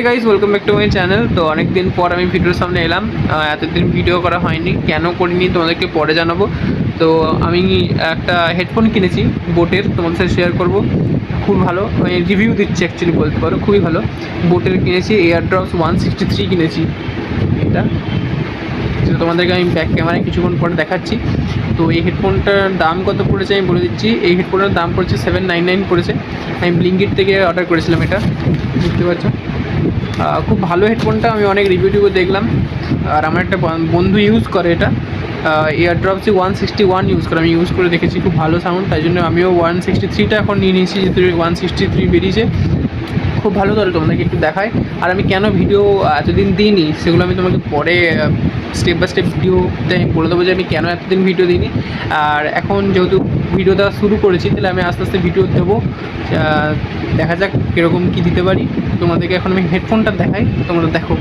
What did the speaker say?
Guys, welcome back to my channel. তো অনেক দিন পর আমি ভিডিওর সামনে এলাম। এতদিন ভিডিও করা হয়নি, কেন করিনি তোমাদেরকে পরে জানাবো। তো আমি একটা হেডফোন কিনেছি বোটের, তোমাদের সাথে শেয়ার করব। খুব ভালো, আমি রিভিউ দিচ্ছি অ্যাকচুয়ালি বলতে পারো, খুবই ভালো। বোটের কিনেছি এয়ারড্রপস 163 কিনেছি এটা, যেটা তোমাদেরকে আমি ব্যাক ক্যামেরায় কিছুক্ষণ পরে দেখাচ্ছি। তো এই হেডফোনটার দাম কত পড়েছে আমি বলে দিচ্ছি। এই হেডফোনটার দাম পড়েছে 799 পড়েছে। আমি ব্লিঙ্কিট থেকে অর্ডার করেছিলাম এটা, বুঝতে পারছো। খুব ভালো হেডফোনটা, আমি অনেক রিভিউ টিভিউ দেখলাম। আর আমার একটা বন্ধু ইউজ করে এটা, এয়ারড্রপসি 161 ইউজ করে, আমি ইউজ করে দেখেছি, খুব ভালো সাউন্ড। তাই জন্য আমিও 163টা এখন নিয়ে নিয়েছি, যেহেতু 163 বেরিয়েছে। খুব ভালো, ধরো তোমাদেরকে একটু দেখায়। আর আমি কেন ভিডিও এতদিন দিইনি সেগুলো আমি তোমাকে পরে স্টেপ বাই স্টেপ ভিডিওতে আমি বলে দেবো যে আমি কেন এতদিন ভিডিও দিইনি। আর এখন যেহেতু ভিডিওটা শুরু করেছি, তাহলে আমি আস্তে আস্তে ভিডিও দেবো। দেখা যাক কীরকম কী দিতে পারি। তোমাদেরকে এখন আমি হেডফোনটা দেখাই, তোমরা দেখো।